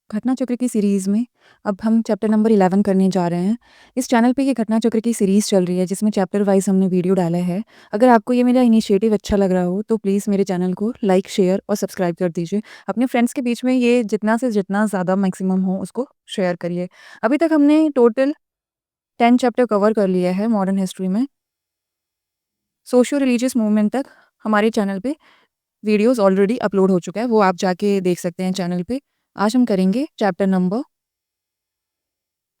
घटना चक्र की सीरीज़ में अब हम चैप्टर नंबर 11 करने जा रहे हैं। इस चैनल पे ये घटना चक्र की सीरीज़ चल रही है जिसमें चैप्टर वाइज़ हमने वीडियो डाला है। अगर आपको ये मेरा इनिशिएटिव अच्छा लग रहा हो तो प्लीज़ मेरे चैनल को लाइक, शेयर और सब्सक्राइब कर दीजिए। अपने फ्रेंड्स के बीच में ये जितना से जितना ज़्यादा मैक्सिमम हो उसको शेयर करिए। अभी तक हमने टोटल 10 चैप्टर कवर कर लिया है मॉडर्न हिस्ट्री में। सोशियो रिलीजियस मूवमेंट तक हमारे चैनल पे वीडियोज़ ऑलरेडी अपलोड हो चुका है, वो आप जाके देख सकते हैं चैनल पे। आज हम करेंगे चैप्टर नंबर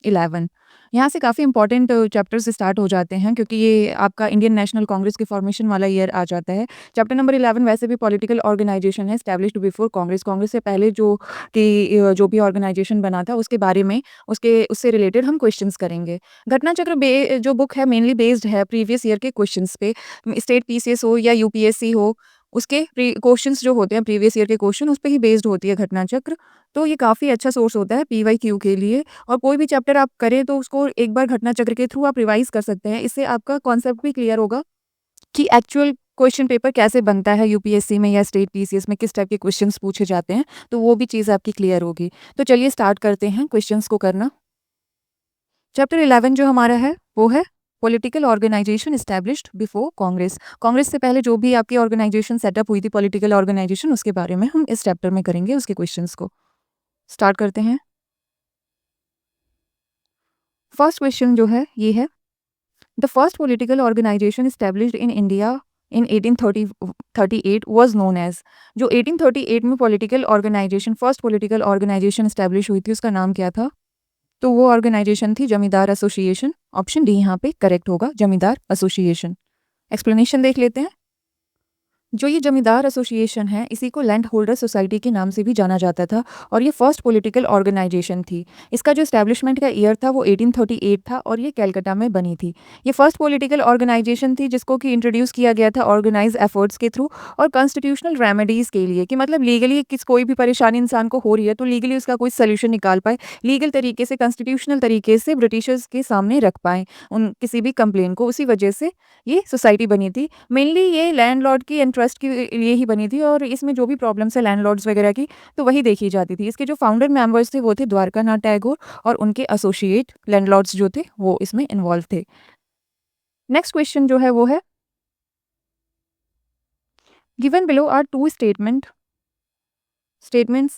11। यहाँ से काफ़ी इंपॉर्टेंट चैप्टर्स स्टार्ट हो जाते हैं क्योंकि ये आपका इंडियन नेशनल कांग्रेस के फॉर्मेशन वाला ईयर आ जाता है। चैप्टर नंबर 11 वैसे भी पॉलिटिकल ऑर्गेनाइजेशन है एस्टैब्लिश्ड बिफोर कांग्रेस। कांग्रेस से पहले जो भी ऑर्गेनाइजेशन बना था उसके बारे में उससे रिलेटेड हम क्वेश्चंस करेंगे। घटना चक्र जो बुक है मेनली बेस्ड है प्रीवियस ईयर के क्वेश्चंस पे। स्टेट पीसीएस हो या यूपीएससी हो, उसके क्वेश्चंस जो होते हैं प्रीवियस ईयर के क्वेश्चन उस पे ही बेस्ड होती है घटना चक्र। तो ये काफ़ी अच्छा सोर्स होता है पीवाईक्यू के लिए। और कोई भी चैप्टर आप करें तो उसको एक बार घटना चक्र के थ्रू आप रिवाइज कर सकते हैं। इससे आपका कॉन्सेप्ट भी क्लियर होगा कि एक्चुअल क्वेश्चन पेपर कैसे बनता है यूपीएससी में या स्टेट पीसीएस में किस टाइप के क्वेश्चंस पूछे जाते हैं, तो वो भी चीज़ आपकी क्लियर होगी। तो चलिए स्टार्ट करते हैं क्वेश्चंस को करना। चैप्टर 11 जो हमारा है वो है political organisation established before Congress. Congress से पहले जो भी आपकी ऑर्गेनाइजेशन सेटअप हुई थी पॉलिटिकल ऑर्गेनाइजेशन, उसके बारे में हम इस चैप्टर में करेंगे, उसके क्वेश्चंस को स्टार्ट करते हैं। फर्स्ट क्वेश्चन जो है ये है, the first political organisation established in India in 1838 was known as. जो 1838 में political organisation first political organisation establish हुई थी उसका नाम क्या था? तो वो ऑर्गेनाइजेशन थी जमींदार एसोसिएशन। ऑप्शन डी यहाँ पे करेक्ट होगा, जमींदार एसोसिएशन। एक्सप्लेनेशन देख लेते हैं। जो ये जमींदार एसोसिएशन है इसी को लैंड होल्डर सोसाइटी के नाम से भी जाना जाता था और ये फर्स्ट पॉलिटिकल ऑर्गेनाइजेशन थी। इसका जो एस्टैब्लिशमेंट का ईयर था वो 1838 था और ये कलकत्ता में बनी थी। ये फर्स्ट पॉलिटिकल ऑर्गेनाइजेशन थी जिसको कि इंट्रोड्यूस किया गया था ऑर्गेनाइज एफर्ट्स के थ्रू और कॉन्स्टिट्यूशनल रेमेडीज़ के लिए, कि मतलब लीगली किस कोई भी परेशानी इंसान को हो रही है तो लीगली उसका कोई सोल्यूशन निकाल पाए, लीगल तरीके से कॉन्स्टिट्यूशनल तरीके से ब्रिटिशर्स के सामने रख पाएँ उन किसी भी कंप्लेन को। उसी वजह से ये सोसाइटी बनी थी। मेनली ये लैंडलॉर्ड की एंड ट्रस्ट के लिए ही बनी थी और इसमें जो भी प्रॉब्लम्स है लैंडलॉर्ड्स वगैरह की तो वही देखी जाती थी। इसके जो फाउंडर मेंबर्स थे वो थे द्वारका नाथ टैगोर और उनके एसोसिएट लैंडलॉर्ड्स जो थे वो इसमें इन्वॉल्व थे। नेक्स्ट क्वेश्चन जो है वो है, given below are two statements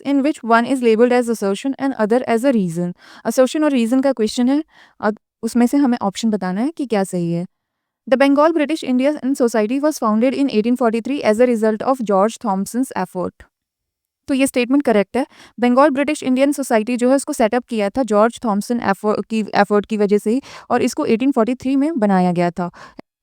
in which one is labelled as assertion and other as a reason. Assertion और रीजन का क्वेश्चन है, अब उसमें से हमें ऑप्शन बताना है कि क्या सही है। The Bengal British Indian Society was founded in 1843 as a result of George Thompson's effort. तो ये स्टेटमेंट करेक्ट है। बंगाल ब्रिटिश इंडियन सोसाइटी जो है उसको सेटअप किया था जॉर्ज थॉमसन एफर्ट की वजह से ही और इसको 1843 में बनाया गया था।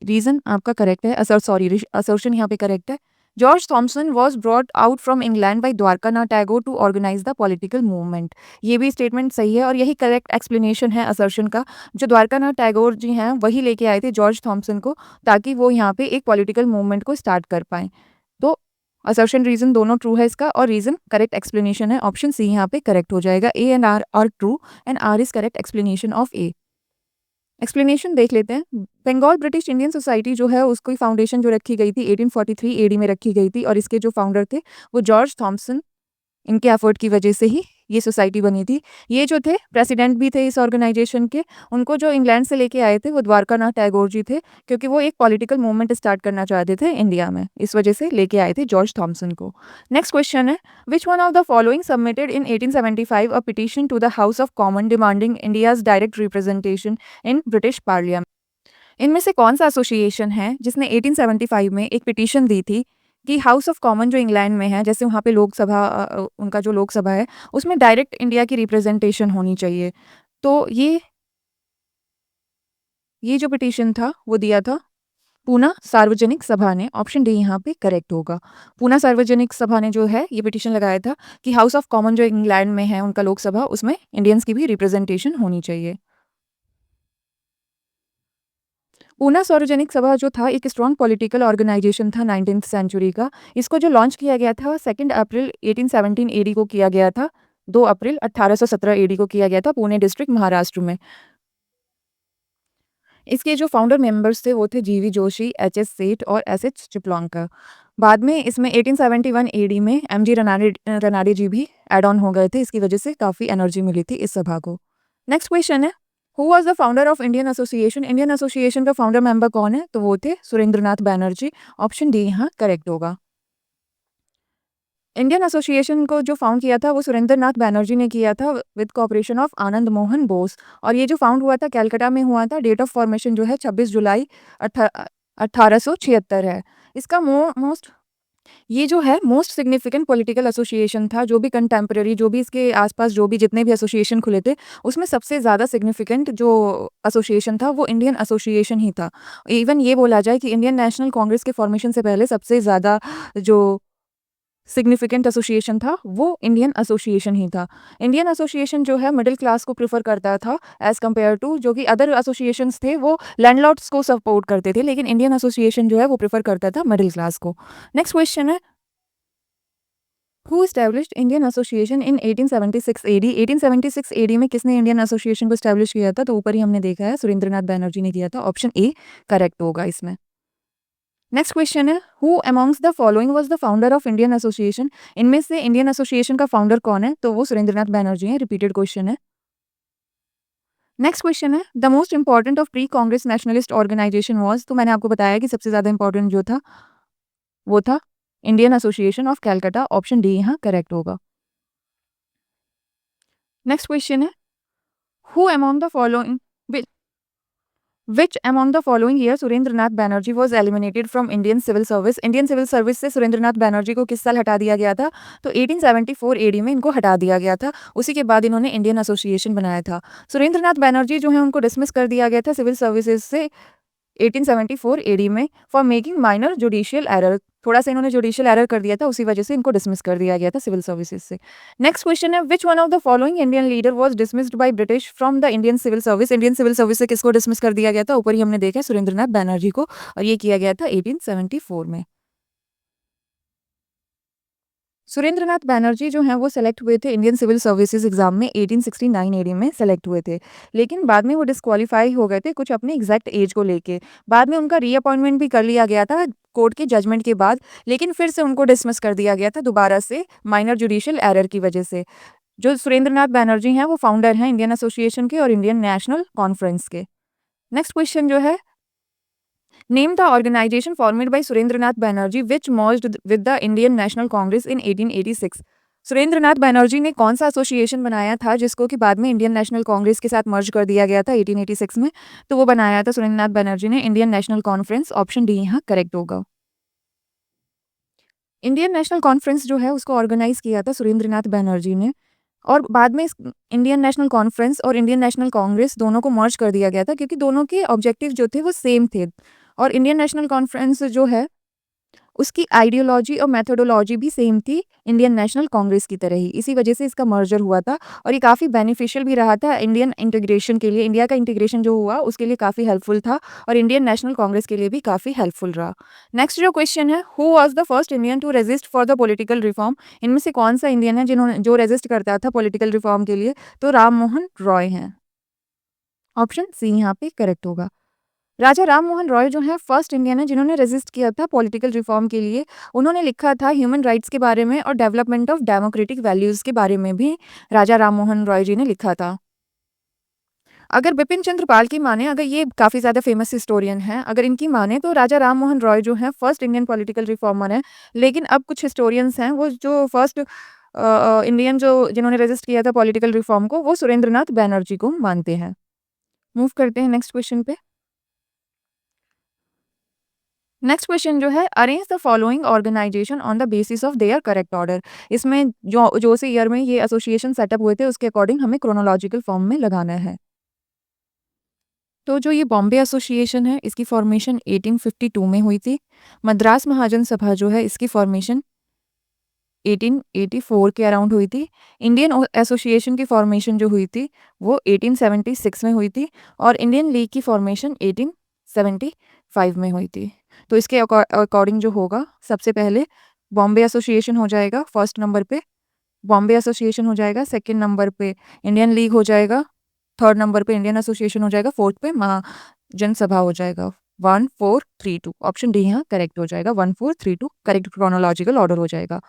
रीज़न आपका करेक्ट है, असर्शन यहाँ पे करेक्ट है। George Thomson was brought out from England by Dwarka Nath Tagore to organise the political movement. ये भी स्टेटमेंट सही है और यही करेक्ट एक्सप्लेनेशन है असर्शन का। जो द्वारका नाथ टैगोर जी हैं वही लेके आए थे जॉर्ज थॉमसन को ताकि वो यहाँ पे एक पॉलिटिकल मूवमेंट को स्टार्ट कर पाएँ। तो असर्शन रीजन दोनों ट्रू है इसका और रीजन करेक्ट एक्सप्लेनेशन है। ऑप्शन सी यहाँ पे करेक्ट हो जाएगा। A and R are true and R is correct explanation of A. Explanation देख लेते हैं। बंगाल ब्रिटिश इंडियन सोसाइटी जो है उसकी फाउंडेशन जो रखी गई थी 1843 एडी में रखी गई थी और इसके जो फाउंडर थे वो जॉर्ज थॉमसन, इनके एफर्ट की वजह से ही ये सोसाइटी बनी थी। ये जो थे प्रेसिडेंट भी थे इस ऑर्गेनाइजेशन के, उनको जो इंग्लैंड से लेके आए थे वो द्वारका नाथ टैगोर जी थे क्योंकि वो एक पॉलिटिकल मूवमेंट स्टार्ट करना चाहते थे इंडिया में, इस वजह से लेके आए थे जॉर्ज थॉमसन को। नेक्स्ट क्वेश्चन है, which one of the following submitted in 1875 a petition to the House of Common demanding India's direct representation in British parliament. इनमें से कौन सा एसोसिएशन है जिसने 1875 में एक पिटीशन दी थी कि हाउस ऑफ कॉमन जो इंग्लैंड में है, जैसे वहाँ पे लोकसभा उनका जो लोकसभा है उसमें डायरेक्ट इंडिया की रिप्रेजेंटेशन होनी चाहिए। तो ये जो पिटीशन था वो दिया था पूना सार्वजनिक सभा ने। ऑप्शन डी यहाँ पे करेक्ट होगा। पूना सार्वजनिक सभा ने जो है ये पिटीशन लगाया था कि हाउस ऑफ कॉमन जो इंग्लैंड में है उनका लोकसभा, उसमें इंडियंस की भी रिप्रेजेंटेशन होनी चाहिए। पूना सार्वजनिक सभा जो था एक स्ट्रॉन्ग पॉलिटिकल ऑर्गेनाइजेशन था 19th सेंचुरी का। इसको जो लॉन्च किया गया था 2 अप्रैल 1817 एडी को किया गया था। 2 अप्रैल 1817 एडी को किया गया था पुणे डिस्ट्रिक्ट महाराष्ट्र में। इसके जो फाउंडर मेंबर्स थे वो थे जीवी जोशी, एच एस सेठ और एस एच चिपलूणकर। बाद में इसमें 1871 एडी में एमजी रनाडे जी भी एड ऑन हो गए थे, इसकी वजह से काफ़ी एनर्जी मिली थी इस सभा को। नेक्स्ट क्वेश्चन है, who was the founder of Indian association? Indian association का फाउंडर मेंबर कौन है? तो वो थे सुरेंद्रनाथ बैनर्जी। ऑप्शन डी यहाँ करेक्ट होगा। इंडियन एसोसिएशन को जो फाउंड किया था वो सुरेंद्रनाथ बैनर्जी ने किया था with cooperation of Anand Mohan Bose, और ये जो फाउंड हुआ था कैलकाटा में हुआ था। डेट ऑफ फॉर्मेशन जो है 26 जुलाई 1876 है। इसका मोस्ट ये जो है मोस्ट सिग्निफिकेंट पॉलिटिकल एसोसिएशन था, जो भी कंटेम्प्रेरी, जो भी इसके आसपास जो भी जितने भी एसोसिएशन खुले थे, उसमें सबसे ज़्यादा सिग्निफिकेंट जो एसोसिएशन था वो इंडियन एसोसिएशन ही था। इवन ये बोला जाए कि इंडियन नेशनल कांग्रेस के फॉर्मेशन से पहले सबसे ज़्यादा जो सिग्निफिकेंट एसोसिएशन था वो इंडियन एसोसिएशन ही था। इंडियन एसोसिएशन जो है मिडिल क्लास को प्रेफर करता था एज़ कम्पेयर टू जो कि अदर एसोसिएशंस थे वो लैंडलॉर्ड्स को सपोर्ट करते थे, लेकिन इंडियन एसोसिएशन जो है वो प्रेफर करता था मिडिल क्लास को। नेक्स्ट क्वेश्चन है, who established Indian Association in 1876 AD? 1876 AD में किसने इंडियन एसोसिएशन को एस्टैब्लिश किया था? तो ऊपर ही हमने देखा है सुरेंद्रनाथ बैनर्जी ने किया था। ऑप्शन ए करेक्ट होगा इसमें। नेक्स्ट क्वेश्चन है, who amongst the following was the founder of Indian association? इनमें से इंडियन एसोसिएशन का फाउंडर कौन है? तो वो सुरेंद्रनाथ बैनर्जी हैं। रिपीटेड क्वेश्चन है। नेक्स्ट क्वेश्चन है, the most important of pre Congress nationalist organisation was? तो मैंने आपको बताया कि सबसे ज्यादा इंपॉर्टेंट जो था वो था Indian Association of Calcutta. Option D यहाँ करेक्ट होगा। नेक्स्ट क्वेश्चन है, who among the following Which among the following year Surendranath Banerjee was eliminated from Indian civil service? Indian civil service से सुरेंद्रनाथ बैनर्जी को किस साल हटा दिया गया था? तो 1874 एडी में इनको हटा दिया गया था। उसी के बाद इन्होंने इंडियन एसोसिएशन बनाया था। सुरेंद्रनाथ बैनर्जी जो है उनको डिसमिस कर दिया गया था सिविल सर्विसेज से 1874 एडी में for making minor judicial error. थोड़ा सा इन्होंने जुडिशियल एरर कर दिया था, उसी वजह से इनको डिसमिस कर दिया गया था सिविल सर्विसेज से। नेक्स्ट क्वेश्चन है, which one of the following Indian leader was dismissed by British from the Indian civil service? Indian civil service से किसको डिसमिस कर दिया गया था? ऊपर ही हमने देखा सुरेंद्रनाथ बैनर्जी को, और ये किया गया था 1874 में। सुरेंद्रनाथ बैनर्जी जो हैं वो सेलेक्ट हुए थे इंडियन सिविल सर्विसेज एग्जाम में 1869 एडी में सेलेक्ट हुए थे, लेकिन बाद में वो डिस्क्वालीफाई हो गए थे कुछ अपने एग्जैक्ट एज को लेके। बाद में उनका रीअपॉइंटमेंट भी कर लिया गया था कोर्ट के जजमेंट के बाद, लेकिन फिर से उनको डिसमिस कर दिया गया था दोबारा से माइनर जुडिशियल एरर की वजह से। जो सुरेंद्रनाथ बैनर्जी हैं वो फाउंडर हैं इंडियन एसोसिएशन के और इंडियन नेशनल कॉन्फ्रेंस के। नेक्स्ट क्वेश्चन जो है, name the organisation formed by Surendranath Banerjee which merged with the Indian National Congress in 1886? Surendranath Banerjee ने कौन सा एसोसिएशन बनाया था जिसको कि बाद में इंडियन नेशनल कांग्रेस के साथ मर्ज कर दिया गया था 1886 में? तो वो बनाया था सुरेंद्रनाथ बैनर्जी ने Indian National conference. Option D यहाँ करेक्ट होगा। इंडियन नेशनल कॉन्फ्रेंस जो है उसको ऑर्गेनाइज किया था सुरेंद्रनाथ बैनर्जी ने, और बाद में इंडियन नेशनल कॉन्फ्रेंस और इंडियन नेशनल कांग्रेस दोनों को मर्ज कर दिया गया था क्योंकि दोनों के ऑब्जेक्टिव जो थे वो सेम थे। और इंडियन नेशनल कॉन्फ्रेंस जो है उसकी आइडियोलॉजी और मेथोडोलॉजी भी सेम थी इंडियन नेशनल कांग्रेस की तरह ही, इसी वजह से इसका मर्जर हुआ था, और ये काफ़ी बेनिफिशियल भी रहा था इंडियन इंटीग्रेशन के लिए। इंडिया का इंटीग्रेशन जो हुआ उसके लिए काफ़ी हेल्पफुल था, और इंडियन नेशनल कांग्रेस के लिए भी काफ़ी हेल्पफुल रहा। नेक्स्ट जो क्वेश्चन है, who was the first Indian to resist for the political reform? इनमें से कौन सा इंडियन है जिन्होंने जो रेजिस्ट करता था पॉलिटिकल रिफॉर्म के लिए? तो राम मोहन रॉय हैं। ऑप्शन सी यहाँ पे करेक्ट होगा। राजा राम मोहन रॉय जो है फर्स्ट इंडियन है जिन्होंने रेजिस्ट किया था पॉलिटिकल रिफॉर्म के लिए। उन्होंने लिखा था ह्यूमन राइट्स के बारे में और डेवलपमेंट ऑफ डेमोक्रेटिक वैल्यूज़ के बारे में भी राजा राम मोहन रॉय जी ने लिखा था। अगर बिपिन चंद्र पाल की माने, अगर ये काफ़ी ज़्यादा फेमस हिस्टोरियन हैं, अगर इनकी माने तो राजा राम मोहन रॉय जो हैं फर्स्ट इंडियन पॉलिटिकल रिफॉर्मर हैं, लेकिन अब कुछ हिस्टोरियंस हैं वो जो फर्स्ट इंडियन जो जिन्होंने रेजिस्ट किया था पॉलिटिकल रिफॉर्म को वो सुरेंद्रनाथ बैनर्जी को मानते हैं। मूव करते हैं नेक्स्ट क्वेश्चन पे। नेक्स्ट क्वेश्चन जो है, arrange the following organisation on the basis of their correct order. इसमें जो से ईयर में ये एसोसिएशन सेटअप हुए थे उसके अकॉर्डिंग हमें क्रोनोलॉजिकल फॉर्म में लगाना है। तो जो ये बॉम्बे एसोसिएशन है इसकी फॉर्मेशन 1852 में हुई थी। मद्रास महाजन सभा जो है इसकी फॉर्मेशन 1884 के अराउंड हुई थी। इंडियन एसोसिएशन की फॉर्मेशन जो हुई थी वो 1876 में हुई थी, और इंडियन लीग की फॉर्मेशन 1875 में हुई थी। तो इसके अकॉर्डिंग जो होगा, सबसे पहले बॉम्बे एसोसिएशन हो जाएगा फर्स्ट नंबर पे, बॉम्बे एसोसिएशन हो जाएगा सेकंड नंबर पे, इंडियन लीग हो जाएगा थर्ड नंबर पे, इंडियन एसोसिएशन हो जाएगा फोर्थ पे, महाजन सभा हो जाएगा 1432 ऑप्शन डी यहाँ करेक्ट हो जाएगा। 1432 करेक्ट क्रोनोलॉजिकल ऑर्डर हो जाएगा।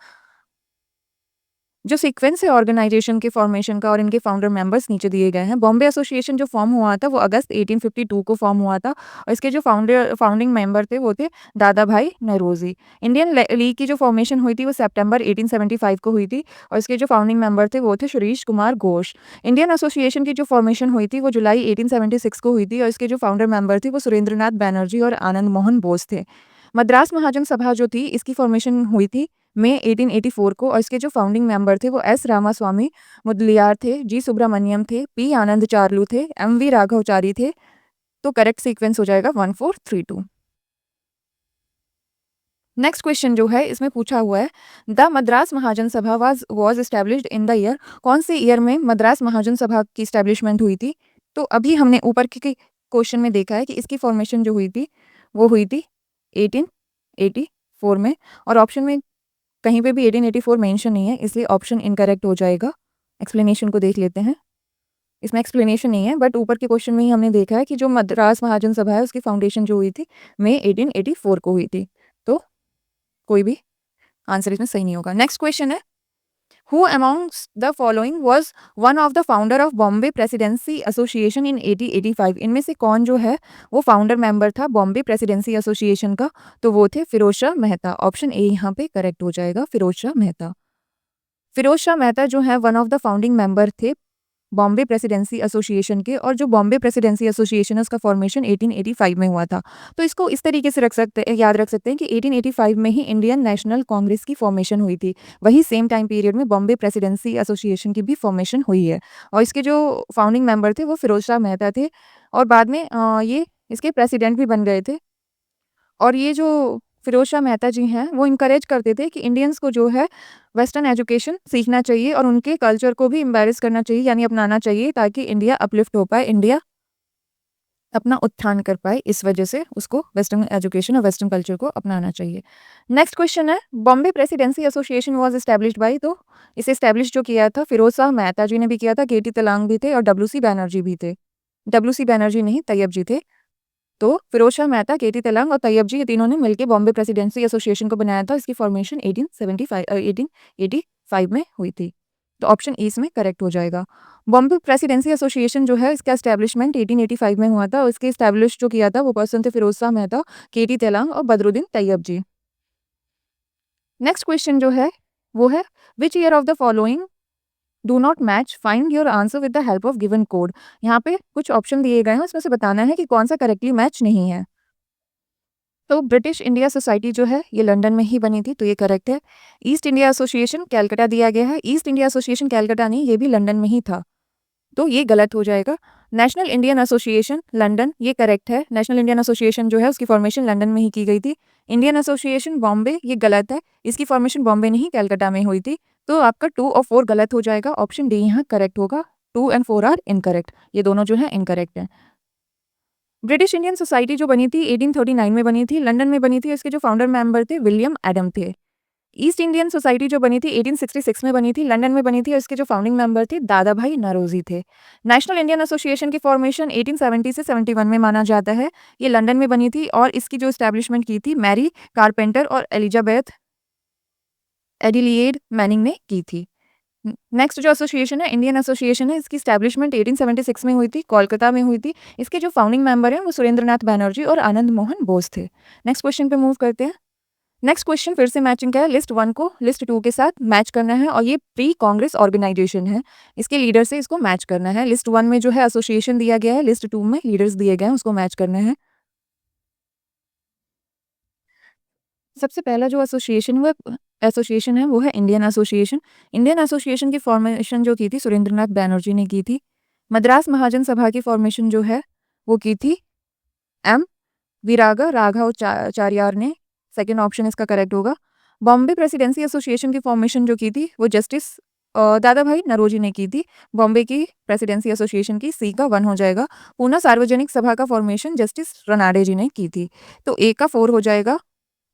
जो सीक्वेंस है ऑर्गेनाइजेशन के फॉर्मेशन का और इनके फाउंडर मेंबर्स नीचे दिए गए हैं। बॉम्बे एसोसिएशन जो फॉर्म हुआ था वो अगस्त 1852 को फॉर्म हुआ था और इसके जो फाउंडिंग मेंबर थे वो थे दादा भाई नौरोजी। इंडियन लीग की जो फॉर्मेशन हुई थी वो सितंबर 1875 को हुई थी और इसके जो फाउंडिंग मेंबर थे वो थे सुरेश कुमार घोष। इंडियन एसोसिएशन की जो फॉर्मेशन हुई थी वो जुलाई 1876 को हुई थी और इसके जो फाउंडर मेंबर थे वो सुरेंद्रनाथ बैनर्जी और आनंद मोहन बोस थे। मद्रास महाजन सभा जो थी इसकी फॉर्मेशन हुई थी मई 1884 को और इसके जो फाउंडिंग मेंबर थे वो एस रामास्वामी मुदलियार थे, जी सुब्रमण्यम थे, पी आनंद चार्लू थे, एम वी राघवचारी थे। तो करेक्ट सीक्वेंस हो जाएगा 1432। नेक्स्ट क्वेश्चन जो है इसमें पूछा हुआ है द मद्रास महाजन सभा was established in the year. कौन से ईयर में मद्रास महाजन सभा की एस्टेब्लिशमेंट हुई थी। तो अभी हमने ऊपर के क्वेश्चन में देखा है कि इसकी फॉर्मेशन जो हुई थी वो हुई थी 1884 में और ऑप्शन में कहीं पे भी 1884 मेंशन नहीं है इसलिए ऑप्शन इनकरेक्ट हो जाएगा। एक्सप्लेनेशन को देख लेते हैं। इसमें एक्सप्लेनेशन नहीं है बट ऊपर के क्वेश्चन में ही हमने देखा है कि जो मद्रास महाजन सभा है उसकी फाउंडेशन जो हुई थी मई 1884 को हुई थी। तो कोई भी आंसर इसमें सही नहीं होगा। नेक्स्ट क्वेश्चन है who amongst the following was one of the founder of Bombay Presidency Association in 1885। इनमें से कौन जो है वो फाउंडर मेंबर था बॉम्बे प्रेसिडेंसी एसोसिएशन का। तो वो थे फिरोज शाह मेहता। ऑप्शन ए यहाँ पे करेक्ट हो जाएगा फिरोज शाह मेहता। फिरोज शाह मेहता जो है one of the founding member थे बॉम्बे प्रेसिडेंसी एसोसिएशन के और जो बॉम्बे प्रेसिडेंसी एसोसिएशन है उसका फॉर्मेशन 1885 में हुआ था। तो इसको इस तरीके से याद रख सकते हैं कि 1885 में ही इंडियन नेशनल कांग्रेस की फॉर्मेशन हुई थी। वही सेम टाइम पीरियड में बॉम्बे प्रेसिडेंसी एसोसिएशन की भी फॉर्मेशन हुई है और इसके जो फाउंडिंग मेंबर थे वो फिरोज शाह मेहता थे और बाद में ये इसके प्रेसिडेंट भी बन गए थे। और ये जो फिरोज शाह मेहता जी हैं वो इनकरेज करते थे कि इंडियंस को जो है वेस्टर्न एजुकेशन सीखना चाहिए और उनके कल्चर को भी एम्बेरस करना चाहिए यानी अपनाना चाहिए ताकि इंडिया अपलिफ्ट हो पाए, इंडिया अपना उत्थान कर पाए। इस वजह से उसको वेस्टर्न एजुकेशन और वेस्टर्न कल्चर को अपनाना चाहिए। नेक्स्ट क्वेश्चन है Bombay Presidency association was established bye. तो इसे एस्टैब्लिश जो किया था फिरोज शाह मेहता जी ने भी किया था, केटी तलांग भी थे और डब्ल्यू.सी. बैनर्जी भी थे। डब्ल्यू.सी. बैनर्जी नहीं, तैयब जी थे। तो फिरोज शाह मेहता, केटी तलंग और तैयब जी ये तीनों ने मिलकर बॉम्बे प्रेसिडेंसी एसोसिएशन को बनाया था। इसकी फॉर्मेशन 1885 में हुई थी। तो ऑप्शन ई इसमें करेक्ट हो जाएगा। बॉम्बे प्रेसिडेंसी एसोसिएशन जो है इसका एस्टैब्लिशमेंट 1885 में हुआ था और इसके एस्टैब्लिश जो किया था वो पर्सन थे फिरोज शाह मेहता, केटी तलंग और बदरुद्दीन तैयब जी। नेक्स्ट क्वेश्चन जो है वो है which year of the following do not match, find your answer with the help of given code. यहाँ पे कुछ ऑप्शन दिए गए हैं उसमें से बताना है कि कौन सा करेक्टली मैच नहीं है। तो ब्रिटिश इंडिया सोसाइटी जो है ये लंदन में ही बनी थी तो ये करेक्ट है। ईस्ट इंडिया एसोसिएशन कैलकाटा दिया गया है, ईस्ट इंडिया एसोसिएशन कैलकाटा नहीं, ये भी लंदन में ही था तो ये गलत हो जाएगा। नेशनल इंडियन एसोसिएशन लंदन, ये करेक्ट है। नेशनल इंडियन एसोसिएशन जो है उसकी फॉर्मेशन लंदन में ही की गई थी। इंडियन एसोसिएशन बॉम्बे, ये गलत है, इसकी फॉर्मेशन बॉम्बे नहीं कैलकाटा में हुई थी। तो आपका 2 और 4 गलत हो जाएगा। ऑप्शन डी यहाँ करेक्ट होगा। 2 एंड 4 आर इनकरेक्ट, ये दोनों जो है इनकरेक्ट है। ब्रिटिश इंडियन सोसाइटी जो बनी थी 1839 में बनी थी, लंदन में बनी थी। इसके जो फाउंडर मेंबर थे विलियम एडम थे। ईस्ट इंडियन सोसाइटी जो बनी थी 1866 में बनी थी, लंदन में बनी थी और इसके जो फाउंडिंग मेंबर थे दादा भाई नौरोजी थे। नेशनल इंडियन एसोसिएशन की फॉर्मेशन 1870 से 71 में माना जाता है। ये लंदन में बनी थी और इसकी जो एस्टैब्लिशमेंट की थी मैरी कारपेंटर और एलिजाबेथ एडिलिएड मैनिंग ने की थी। नेक्स्ट जो एसोसिएशन है इंडियन एसोसिएशन है, इसकी एस्टैब्लिशमेंट 1876 में हुई थी, कोलकाता में हुई थी। इसके जो फाउंडिंग मेंबर हैं वो सुरेंद्रनाथ बैनर्जी और आनंद मोहन बोस थे। नेक्स्ट क्वेश्चन पे मूव करते हैं। नेक्स्ट क्वेश्चन फिर से मैचिंग का है। लिस्ट 1 को लिस्ट 2 के साथ मैच करना है और ये प्री कांग्रेस ऑर्गेनाइजेशन है, इसके लीडर से इसको मैच करना है। लिस्ट 1 में जो है एसोसिएशन दिया गया है, लिस्ट 2 में लीडर्स दिए गए हैं, उसको मैच करना है। सबसे पहला जो एसोसिएशन है वो है इंडियन एसोसिएशन। इंडियन एसोसिएशन की फॉर्मेशन जो की थी सुरेंद्रनाथ बैनर्जी ने की थी। मद्रास महाजन सभा की फॉर्मेशन जो है वो की थी एम वीरागा राघवाचार्य ने। सेकंड ऑप्शन इसका करेक्ट होगा। बॉम्बे प्रेसिडेंसी एसोसिएशन की फॉर्मेशन जो की थी वो जस्टिस दादा भाई नौरोजी ने की थी। बॉम्बे की प्रेसिडेंसी एसोसिएशन की सी का 1 हो जाएगा। पूना सार्वजनिक सभा का फॉर्मेशन जस्टिस रनाडे जी ने की थी। तो ए का 4 हो जाएगा।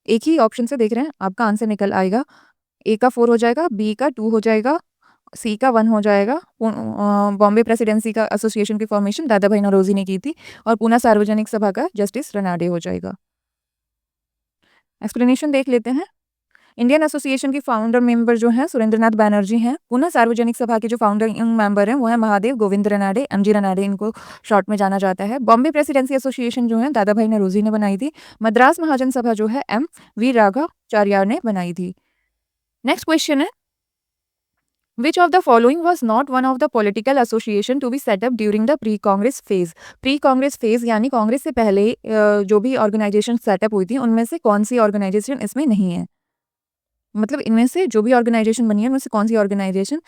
एक ही ऑप्शन से देख रहे हैं, आपका आंसर निकल आएगा। ए का 4 हो जाएगा, बी का 2 हो जाएगा सी का 1 हो जाएगा। बॉम्बे प्रेसिडेंसी का एसोसिएशन की फॉर्मेशन दादा भाई नौरोजी ने की थी और पूना सार्वजनिक सभा का जस्टिस रनाडे हो जाएगा। एक्सप्लेनेशन देख लेते हैं। इंडियन एसोसिएशन के फाउंडर मेंबर जो हैं सुरेंद्रनाथ बैनर्जी हैं। पुनः सार्वजनिक सभा के जो फाउंडर मेंबर हैं वो हैं महादेव गोविंद रनाडे, एमजी रनाडे इनको शॉर्ट में जाना जाता है। बॉम्बे प्रेसिडेंसी एसोसिएशन जो है दादा भाई नौरोजी ने बनाई थी। मद्रास महाजन सभा जो है एम वी राघवाचार्य ने बनाई थी। नेक्स्ट क्वेश्चन है, Which of the following was not one of the political association to be set up during the pre-Congress phase? Pre-Congress phase यानी कांग्रेस से पहले जो भी ऑर्गेनाइजेशन सेटअप हुई थी उनमें से कौन सी ऑर्गेनाइजेशन इसमें नहीं है? मतलब इनमें से जो भी ऑर्गेनाइजेशन बनी है उनमें से कौन सी ऑर्गेनाइजेशन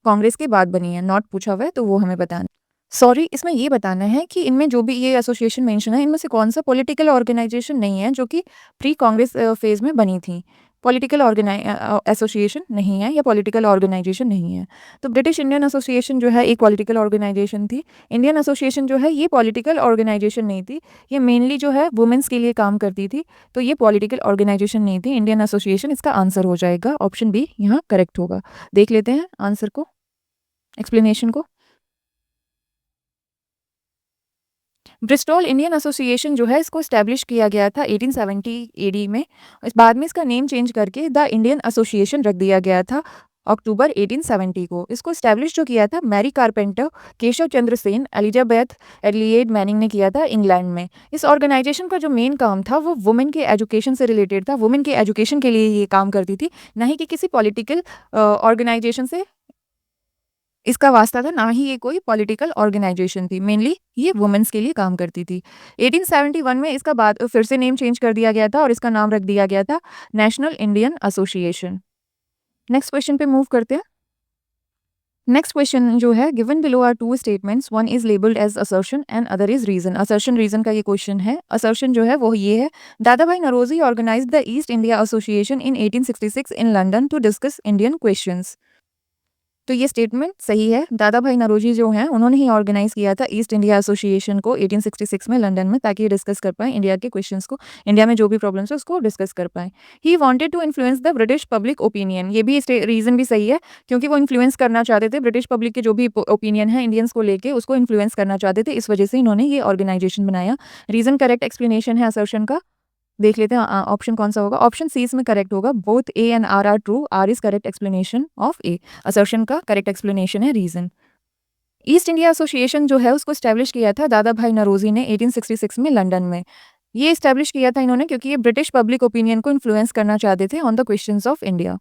कांग्रेस के बाद बनी है? नॉट पूछा हुआ है तो वो हमें बताना। सॉरी, इसमें ये बताना है कि इनमें जो भी ये एसोसिएशन मेंशन है इनमें से कौन सा पॉलिटिकल ऑर्गेनाइजेशन नहीं है जो कि प्री कांग्रेस फेज में बनी थी। पॉलिटिकल एसोसिएशन नहीं है या पॉलिटिकल ऑर्गेनाइजेशन नहीं है। तो ब्रिटिश इंडियन एसोसिएशन जो है एक पॉलिटिकल ऑर्गेनाइजेशन थी। इंडियन एसोसिएशन जो है ये पॉलिटिकल ऑर्गेनाइजेशन नहीं थी। ये मेनली जो है वुमेन्स के लिए काम करती थी, तो ये पॉलिटिकल ऑर्गेनाइजेशन नहीं थी। इंडियन एसोसिएशन इसका आंसर हो जाएगा। ऑप्शन बी यहाँ करेक्ट होगा। देख लेते हैं आंसर को, एक्सप्लेनेशन को। ब्रिस्टॉल इंडियन एसोसिएशन जो है इसको इस्टेब्लिश किया गया था 1870 एडी में। इस बाद में इसका नेम चेंज करके द इंडियन एसोसिएशन रख दिया गया था अक्टूबर 1870 को। इसको इस्टेब्लिश जो किया था Mary carpenter, Keshav Chandra Sen, Elizabeth एलियड Manning ने किया था इंग्लैंड में। इस ऑर्गेनाइजेशन का जो मेन काम था वो वुमेन के एजुकेशन से रिलेटेड था। वुमेन के एजुकेशन के लिए ये काम करती थी, ना ही कि किसी पॉलिटिकल ऑर्गेनाइजेशन से इसका वास्ता था, ना ही ये कोई पॉलिटिकल ऑर्गेनाइजेशन थी। मेनली ये वुमेन्स के लिए काम करती थी। 1871 में इसका बाद फिर से नेम चेंज कर दिया गया था और इसका नाम रख दिया गया था National Indian Association. Next question पे मूव करते हैं। नेक्स्ट क्वेश्चन जो है, given below are two statements, one is labelled as assertion and other is reason. Assertion reason का ये क्वेश्चन है। असर्शन जो है वो ये है, Dadabhai Naoroji organised the East India Association in 1866 in London to discuss Indian questions. तो ये स्टेटमेंट सही है। दादा भाई नौरोजी जो हैं उन्होंने ही ऑर्गेनाइज किया था ईस्ट इंडिया एसोसिएशन को 1866 में लंदन में, ताकि ये डिस्कस कर पाएँ इंडिया के क्वेश्चंस को, इंडिया में जो भी प्रॉब्लम्स है उसको डिस्कस कर पाएँ। He wanted to influence the British public opinion. ये भी रीज़न भी सही है, क्योंकि वो इन्फ्लुएंस करना चाहते थे ब्रिटिश पब्लिक के जो भी ओपिनियन है इंडियंस को लेके, उसको इन्फ्लुएंस करना चाहते थे। इस वजह से इन्होंने ये ऑर्गेनाइजेशन बनाया। रीज़न करेक्ट एक्सप्लेनेशन है असर्शन का। देख लेते हैं ऑप्शन कौन सा होगा। ऑप्शन सी इसमें करेक्ट होगा। Both A and R true. R is correct explanation of A. Assertion का करेक्ट एक्सप्लेनेशन है रीजन। ईस्ट इंडिया एसोसिएशन जो है उसको स्टैब्लिश किया था दादा भाई नौरोजी ने 1866 में लंदन में। ये स्टैब्लिश किया था इन्होंने क्योंकि ये ब्रिटिश पब्लिक ओपिनियन को इन्फ्लुएंस करना चाहते थे on the questions of India.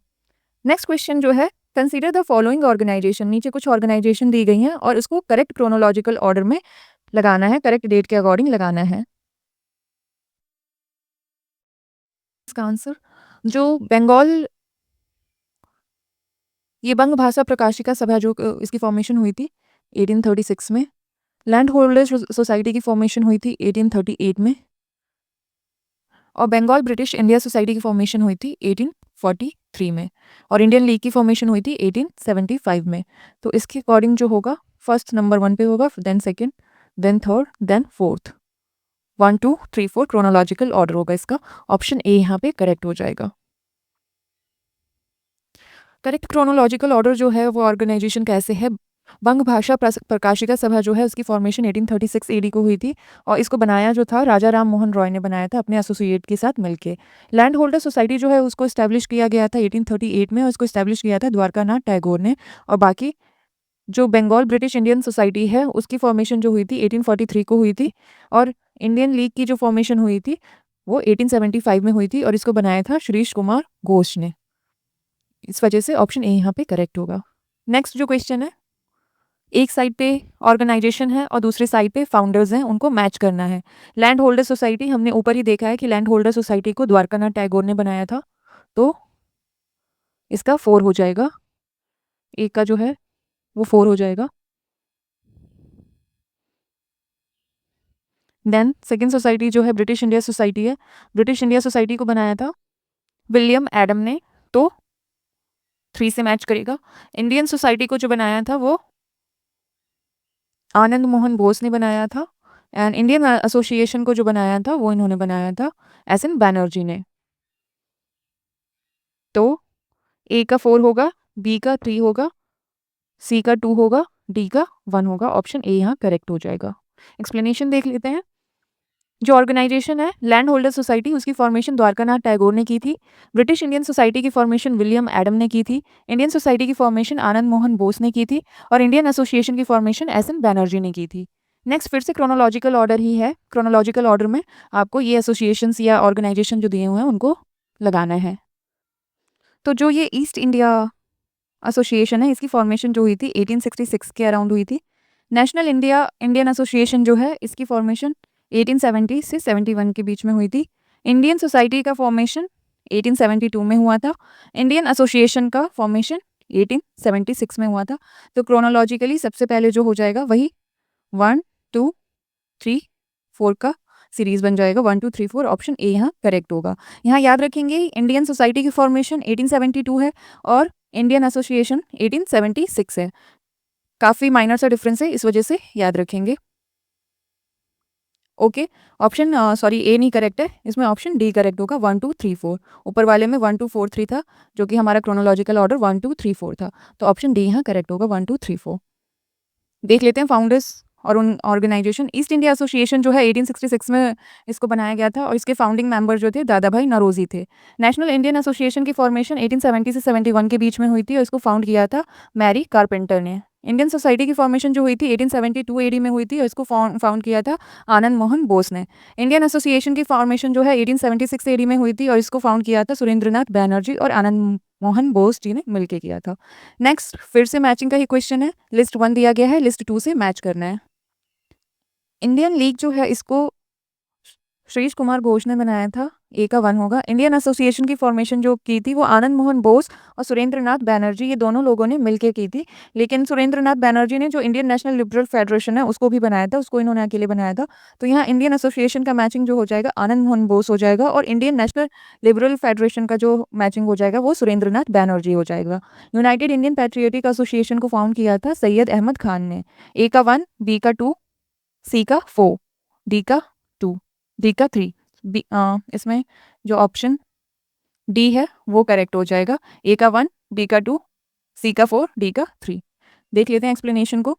Next question जो है, कंसीडर द फॉलोइंग ऑर्गेनाइजेशन। नीचे कुछ ऑर्गेनाइजेशन दी गई हैं और उसको करेक्ट क्रोनोलॉजिकल ऑर्डर में लगाना है, करेक्ट डेट के अकॉर्डिंग लगाना है। इसका आंसर जो बंगाल, ये बंग भाषा प्रकाशिका सभा जो इसकी फॉर्मेशन हुई थी 1836 में। लैंड होल्डर्स सोसाइटी की फॉर्मेशन हुई थी 1838 में। और बंगाल ब्रिटिश इंडिया सोसाइटी की फॉर्मेशन हुई थी 1843 में। और इंडियन लीग की फॉर्मेशन हुई थी 1875 में। तो इसके अकॉर्डिंग जो होगा, फर्स्ट नंबर 1 पे होगा, then second, then third, then fourth. 1 2 3 4 chronological order होगा इसका। ऑप्शन ए यहाँ पे करेक्ट हो जाएगा। करेक्ट क्रोनोलॉजिकल ऑर्डर जो है वो ऑर्गेनाइजेशन कैसे है, बंग भाषा प्रकाशिका सभा जो है उसकी फॉर्मेशन 1836 एडी को हुई थी और इसको बनाया जो था राजा राम मोहन रॉय ने बनाया था अपने एसोसिएट के साथ मिलके। लैंड होल्डर सोसाइटी जो है उसको इस्टेब्लिश किया गया था 1838 में और उसको इस्टेब्लिश किया था द्वारका नाथ टैगोर ने। और बाकी जो बंगाल ब्रिटिश इंडियन सोसाइटी है उसकी फॉर्मेशन जो हुई थी 1843 को हुई थी और इंडियन लीग की जो फॉर्मेशन हुई थी वो 1875 में हुई थी और इसको बनाया था श्रीश कुमार घोष ने। इस वजह से ऑप्शन ए यहाँ पे करेक्ट होगा। नेक्स्ट जो क्वेश्चन है, एक साइड पे ऑर्गेनाइजेशन है और दूसरी साइड पे फाउंडर्स हैं, उनको मैच करना है। लैंड होल्डर सोसाइटी हमने ऊपर ही देखा है कि लैंड होल्डर सोसाइटी को द्वारका नाथ टैगोर ने बनाया था, तो इसका 4 हो जाएगा। एक का जो है वो 4 हो जाएगा। देन सेकेंड सोसाइटी जो है ब्रिटिश इंडिया सोसाइटी है। ब्रिटिश इंडिया सोसाइटी को बनाया था विलियम एडम ने, तो 3 से मैच करेगा। इंडियन सोसाइटी को जो बनाया था वो आनंद मोहन बोस ने बनाया था एंड इंडियन एसोसिएशन को जो बनाया था वो इन्होंने बनाया था एस एन बैनर्जी ने। तो ए का 4 होगा, बी का 3 होगा, सी का 2 होगा, डी का 1 होगा, ऑप्शन ए यहाँ करेक्ट हो जाएगा। एक्सप्लेनेशन देख लेते हैं। जो ऑर्गेनाइजेशन है लैंड होल्डर सोसाइटी, उसकी फॉर्मेशन द्वारकानाथ टैगोर ने की थी। ब्रिटिश इंडियन सोसाइटी की फॉर्मेशन विलियम एडम ने की थी। इंडियन सोसाइटी की फॉर्मेशन आनंद मोहन बोस ने की थी और इंडियन एसोसिएशन की फॉर्मेशन एस एन बैनर्जी ने की थी। नेक्स्ट फिर से क्रोनोलॉजिकल ऑर्डर ही है। क्रोनोलॉजिकल ऑर्डर में आपको ये एसोसिएशंस या ऑर्गेनाइजेशन जो दिए हुए हैं उनको लगाना है। तो जो ये ईस्ट इंडिया एसोसिएशन है इसकी फॉर्मेशन जो हुई थी 1866 के अराउंड हुई थी। नेशनल इंडियन एसोसिएशन जो है इसकी फॉर्मेशन 1870 से 71 के बीच में हुई थी। इंडियन सोसाइटी का फॉर्मेशन 1872 में हुआ था। इंडियन एसोसिएशन का फॉर्मेशन 1876 में हुआ था। तो क्रोनोलॉजिकली सबसे पहले जो हो जाएगा वही 1 2 3 4 का सीरीज बन जाएगा। 1 2 3 4 ऑप्शन ए यहाँ करेक्ट होगा। यहाँ याद रखेंगे इंडियन सोसाइटी की फॉर्मेशन 1872 है और इंडियन एसोसिएशन 1876 है। काफ़ी माइनर सा डिफरेंस है, इस वजह से याद रखेंगे। ओके, ऑप्शन सॉरी ए नहीं करेक्ट है, इसमें ऑप्शन डी करेक्ट होगा। 1 2 3 4 ऊपर वाले में 1 2 4 3 था जो कि हमारा क्रोनोलॉजिकल ऑर्डर 1 2 3 4 था। तो ऑप्शन डी यहाँ करेक्ट होगा 1 2 3 4। देख लेते हैं फाउंडर्स और उन ऑर्गेनाइजेशन। ईस्ट इंडिया एसोसिएशन जो है 1866 में इसको बनाया गया था और इसके फाउंडिंग मेंबर जो थे दादा भाई नौरोजी थे। नेशनल इंडियन एसोसिएशन की फॉर्मेशन 1870 से 71 के बीच में हुई थी और इसको फाउंड किया था मैरी कारपेंटर ने। इंडियन सोसाइटी की फॉर्मेशन जो हुई थी 1872 एडी में हुई थी और इसको फाउंड किया था आनंद मोहन बोस ने। इंडियन एसोसिएशन की फॉर्मेशन जो है 1876 एडी में हुई थी और इसको फाउंड किया था सुरेंद्रनाथ बैनर्जी और आनंद मोहन बोस जी ने मिलकर किया था। नेक्स्ट फिर से मैचिंग का ही क्वेश्चन है। लिस्ट 1 दिया गया है, लिस्ट 2 से मैच करना है। इंडियन लीग जो है इसको श्रीश कुमार घोष ने बनाया था, ए का 1 होगा। इंडियन एसोसिएशन की फॉर्मेशन जो की थी वो आनंद मोहन बोस और सुरेंद्रनाथ बैनर्जी ये दोनों लोगों ने मिलकर की थी। लेकिन सुरेंद्रनाथ बैनर्जी ने जो इंडियन नेशनल लिबरल फेडरेशन है उसको भी बनाया था, उसको इन्होंने अकेले बनाया था। तो यहाँ इंडियन एसोसिएशन का मैचिंग जो हो जाएगा आनंद मोहन बोस हो जाएगा और इंडियन नेशनल लिबरल फेडरेशन का जो मैचिंग हो जाएगा वो सुरेंद्रनाथ बैनर्जी हो जाएगा। यूनाइटेड इंडियन पैट्रियोटिक एसोसिएशन को फाउंड किया था सैयद अहमद खान ने। ए का 1, बी का 2, सी का 4, डी का 2, डी का 3। इसमें जो ऑप्शन डी है वो करेक्ट हो जाएगा। ए का 1, बी का 2, सी का 4, डी का 3। देख लेते हैं एक्सप्लेनेशन को।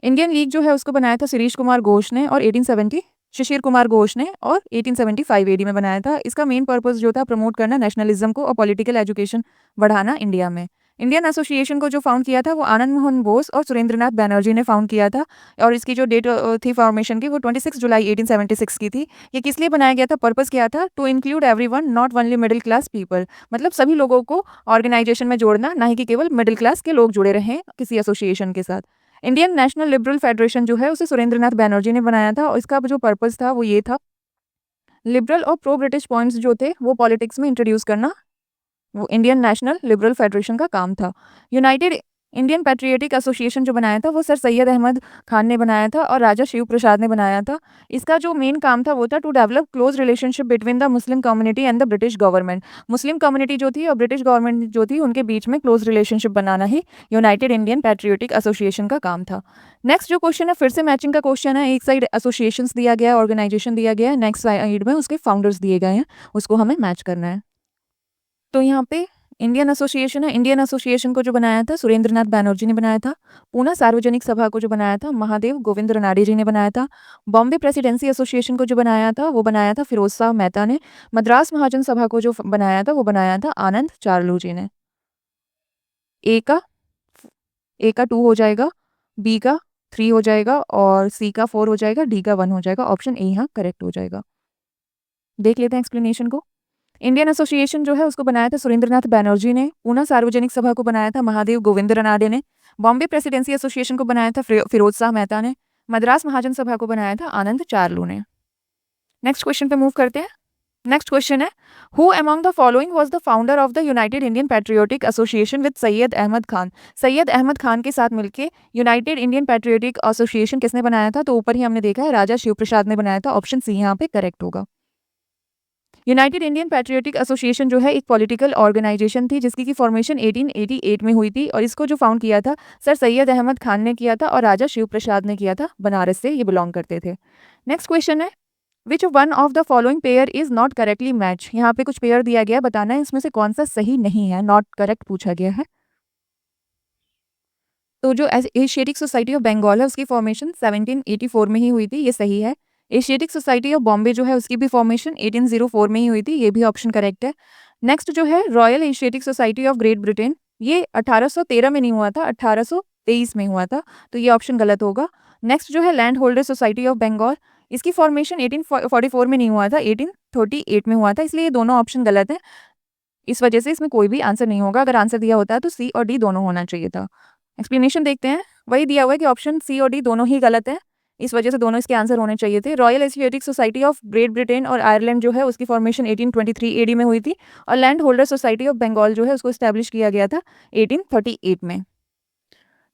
इंडियन लीग जो है उसको बनाया था शिरीष कुमार घोष ने और 1870 शिशिर कुमार घोष ने और 1875 एडी में बनाया था। इसका मेन पर्पस जो था प्रमोट करना नेशनलिज्म को और पॉलिटिकल एजुकेशन बढ़ाना इंडिया में। इंडियन एसोसिएशन को जो फाउंड किया था वो आनंद मोहन बोस और सुरेंद्रनाथ बैनर्जी ने फाउंड किया था और इसकी जो डेट थी फॉर्मेशन की वो 26 जुलाई 1876 की थी। ये किस लिए बनाया गया था, पर्पस क्या था? To include everyone, not only middle class people. मतलब सभी लोगों को ऑर्गेनाइजेशन में जोड़ना, ना ही कि केवल मिडिल क्लास के लोग जुड़े रहें किसी एसोसिएशन के साथ। इंडियन नेशनल लिबरल फेडरेशन जो है उसे सुरेंद्रनाथ बैनर्जी ने बनाया था और इसका जो पर्पस था वो ये था, लिबरल और प्रो ब्रिटिश पॉइंट्स जो थे वो पॉलिटिक्स में इंट्रोड्यूस करना, वो इंडियन नेशनल लिबरल फेडरेशन का काम था। यूनाइटेड इंडियन पैट्रियोटिक एसोसिएशन जो बनाया था वो सर सैयद अहमद खान ने बनाया था और राजा शिव प्रसाद ने बनाया था। इसका जो मेन काम था वो था to develop close relationship between the Muslim community and the British government. Muslim community जो थी और ब्रिटिश गवर्नमेंट जो थी उनके बीच में क्लोज रिलेशनशिप बनाना ही यूनाइटेड इंडियन पैट्रियोटिक एसोसिएशन का काम था। नेक्स्ट जो क्वेश्चन है फिर से मैचिंग का क्वेश्चन है। एक साइड एसोसिएशन दिया गया है, ऑर्गेनाइजेशन दिया गया है, नेक्स्ट साइड में उसके फाउंडर्स दिए गए हैं, उसको हमें मैच करना है। तो यहाँ पे इंडियन एसोसिएशन है। इंडियन एसोसिएशन को जो बनाया था सुरेंद्रनाथ बैनर्जी ने बनाया था। पूना सार्वजनिक सभा को जो बनाया था महादेव गोविंद रनाडे जी ने बनाया था। बॉम्बे प्रेसिडेंसी एसोसिएशन को जो बनाया था वो बनाया था फिरोज शाह मेहता ने। मद्रास महाजन सभा को जो बनाया था वो बनाया था आनंद चार्लू जी ने। ए का 2 हो जाएगा, बी का 3 हो जाएगा और सी का 4 हो जाएगा, डी का 1 हो जाएगा। ऑप्शन ए यहाँ करेक्ट हो जाएगा। देख लेते हैं एक्सप्लेनेशन को। इंडियन एसोसिएशन जो है उसको बनाया था सुरेंद्रनाथ बैनर्जी ने। पूना सार्वजनिक सभा को बनाया था महादेव गोविंद रनाडे ने। बॉम्बे प्रेसिडेंसी एसोसिएशन को बनाया था फिरोज शाह मेहता ने। मद्रास महाजन सभा को बनाया था आनंद चार्लू ने। नेक्स्ट क्वेश्चन पे मूव करते हैं। नेक्स्ट क्वेश्चन है, who among the following was the founder of the United Indian Patriotic Association with Syed Ahmad Khan. Syed Ahmad Khan के साथ मिलकर यूनाइटेड इंडियन पैट्रियोटिक एसोसिएशन किसने बनाया था? तो ऊपर ही हमने देखा है राजा शिव प्रसाद ने बनाया था। ऑप्शन सी यहाँ पे करेक्ट होगा। यूनाइटेड इंडियन पैट्रियोटिक एसोसिएशन जो है एक पॉलिटिकल ऑर्गेनाइजेशन थी जिसकी की फॉर्मेशन 1888 में हुई थी और इसको जो फाउंड किया था सर सैयद अहमद खान ने किया था और राजा शिव प्रसाद ने किया था। बनारस से ये बिलोंग करते थे। नेक्स्ट क्वेश्चन है, which one of the following pair is not correctly match. यहाँ पे कुछ पेयर दिया गया है, बताना है इसमें से कौन सा सही नहीं है, नॉट करेक्ट पूछा गया है। तो जो एशियाटिक सोसाइटी ऑफ बंगाल है उसकी फॉर्मेशन 1784 में ही हुई थी, ये सही है। एशियाटिक सोसाइटी ऑफ बॉम्बे जो है उसकी भी फॉर्मेशन 1804 में ही हुई थी, ये भी ऑप्शन करेक्ट है। नेक्स्ट जो है royal Asiatic Society of great Britain, ये 1813 में नहीं हुआ था, 1823 में हुआ था, तो ये ऑप्शन गलत होगा। नेक्स्ट जो है land holder society of Bengal, इसकी फॉर्मेशन 1844 में नहीं हुआ था, 1838 में हुआ था, इसलिए ये दोनों ऑप्शन गलत हैं। इस वजह से इसमें कोई भी आंसर नहीं होगा। अगर आंसर दिया होता तो सी और डी दोनों होना चाहिए था। एक्सप्लेनेशन देखते हैं, वही दिया हुआ है कि ऑप्शन सी और डी दोनों ही गलत है, इस वजह से दोनों इसके आंसर होने चाहिए थे। Royal Asiatic Society of great Britain और आयरलैंड जो है उसकी फॉर्मेशन 1823 एडी में हुई थी, और Land holder society of Bengal जो है उसको स्टैब्लिश किया गया था 1838 में।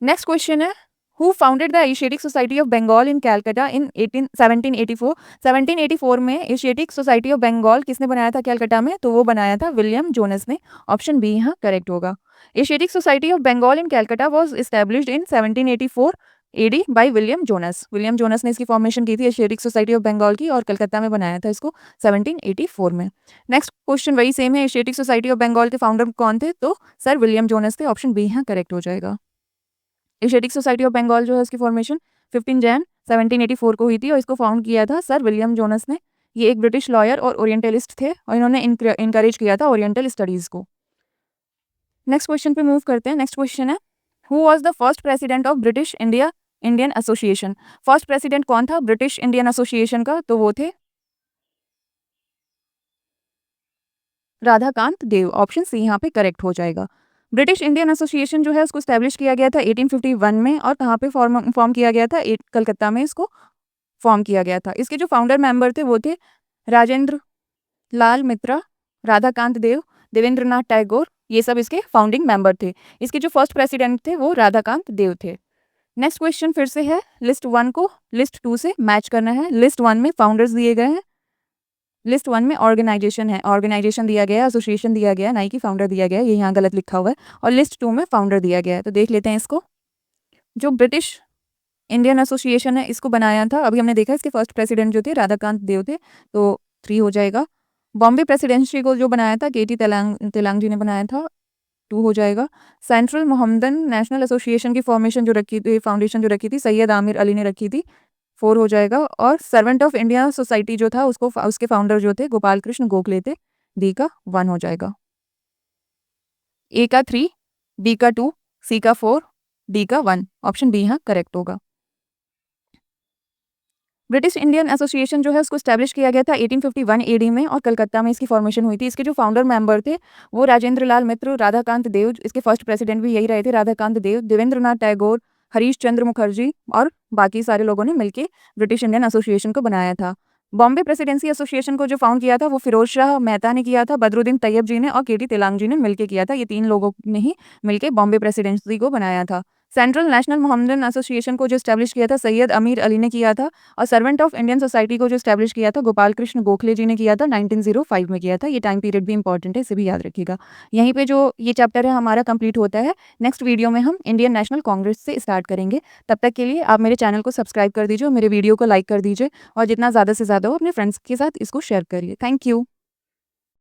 नेक्स्ट क्वेश्चन है, who founded the Asiatic Society of Bengal in Calcutta in 1784? 1784 में एशियाटिक सोसाइटी ऑफ बंगाल किसने बनाया था कैलकाटा में? तो वो बनाया था विलियम जोनस ने। ऑप्शन बी यहाँ करेक्ट होगा। Asiatic Society of Bengal in Calcutta was established in 1784 AD by William Jones. William Jones ने इसकी फॉर्मेशन की थी एशियाटिक सोसाइटी ऑफ बंगाल की, और कलकत्ता में बनाया था इसको 1784 में। नेक्स्ट क्वेश्चन वही सेम है, एशियाटिक सोसाइटी ऑफ बंगाल के फाउंडर कौन थे? तो सर विलियम जोनस थे। ऑप्शन बी यहाँ करेक्ट हो जाएगा। एशियाटिक सोसाइटी ऑफ बंगाल जो है उसकी फॉर्मेशन 15 जैन 1784 को हुई थी, और इसको फाउंड किया था सर विलियम जोनस ने। ये एक ब्रिटिश लॉयर और ओरिएंटलिस्ट थे, और इन्होंने इनकरेज किया था ओरिएंटल स्टडीज़ को। नेक्स्ट क्वेश्चन पे मूव करते हैं। नेक्स्ट क्वेश्चन है, who was the first president of British Indian association? First president कौन था ब्रिटिश इंडियन एसोसिएशन का? तो वो थे राधाकांत देव। ऑप्शन सी यहाँ पे करेक्ट हो जाएगा। ब्रिटिश इंडियन एसोसिएशन जो है उसको स्टैब्लिश किया गया था 1851 में, और कहाँ पे फॉर्म किया गया था? कलकत्ता में इसको फॉर्म किया गया था। इसके जो फाउंडर मेंबर थे वो थे राजेंद्र लाल मित्रा, राधाकांत देव, देवेंद्रनाथ टैगोर, ये सब इसके फाउंडिंग मेंबर थे। इसके जो फर्स्ट प्रेसिडेंट थे वो राधाकांत देव थे। नेक्स्ट क्वेश्चन फिर से है, लिस्ट 1 को लिस्ट 2 से मैच करना है। लिस्ट 1 में फाउंडर्स दिए गए हैं, लिस्ट 1 में ऑर्गेनाइजेशन है, ऑर्गेनाइजेशन दिया गया है, एसोसिएशन दिया गया है, ना कि फाउंडर दिया गया है, ये यहाँ गलत लिखा हुआ है। और लिस्ट 2 में फाउंडर दिया गया है। तो देख लेते हैं इसको। जो ब्रिटिश इंडियन एसोसिएशन है इसको बनाया था, अभी हमने देखा इसके फर्स्ट प्रेसिडेंट जो थे राधाकांत देव थे, तो 3 हो जाएगा। बॉम्बे प्रेसिडेंसी को जो बनाया था केटी तेलांग जी ने बनाया था, 2 हो जाएगा। सेंट्रल मोहम्मदन नेशनल एसोसिएशन की फॉर्मेशन जो रखी थी, फाउंडेशन जो रखी थी, सैयद आमिर अली ने रखी थी, 4 हो जाएगा। और सर्वेंट ऑफ इंडिया सोसाइटी जो था उसको उसके फाउंडर जो थे गोपाल कृष्ण गोखले थे, डी का 1 हो जाएगा। ए का 3, बी का 2, सी का 4, डी का 1। ऑप्शन बी यहाँ करेक्ट होगा। ब्रिटिश इंडियन एसोसिएशन जो है उसको स्टैब्लिश किया गया था 1851 एडी में, और कलकत्ता में इसकी फॉर्मेशन हुई थी। इसके जो फाउंडर मेंबर थे वो राजेंद्र लाल मित्र, राधाकांत देव, इसके फर्स्ट प्रेसिडेंट भी यही रहे थे राधाकांत देव, देवेंद्रनाथ टैगोर, हरीश चंद्र मुखर्जी, और बाकी सारे लोगों ने मिलकर ब्रिटिश इंडियन एसोसिएशन को बनाया था। बॉम्बे प्रेसिडेंसी एसोसिएशन को जो फाउंड किया था वो फिरोज शाह मेहता ने किया था, बदरुद्दीन तैयब जी ने और केटी तेलांग जी ने मिलकर किया था। ये 3 लोगों ने ही मिलकर बॉम्बे प्रेसिडेंसी को बनाया था। सेंट्रल नेशनल मोहम्मदन एसोसिएशन को जो स्टैब्लिश किया था सैयद अमीर अली ने किया था, और सर्वेंट ऑफ इंडियन सोसाइटी को जो स्टैब्लिश किया था गोपाल कृष्ण गोखले जी ने किया था, 1905 में किया था। ये टाइम पीरियड भी इंपॉर्टेंट है, इसे भी याद रखिएगा। यहीं पे जो ये चैप्टर है हमारा कंप्लीट होता है। नेक्स्ट वीडियो में हम इंडियन नेशनल कांग्रेस से स्टार्ट करेंगे। तब तक के लिए आप मेरे चैनल को सब्सक्राइब कर दीजिए और मेरे वीडियो को लाइक कर दीजिए, और जितना ज़्यादा से ज़्यादा हो अपने फ्रेंड्स के साथ इसको शेयर करिए। Thank you.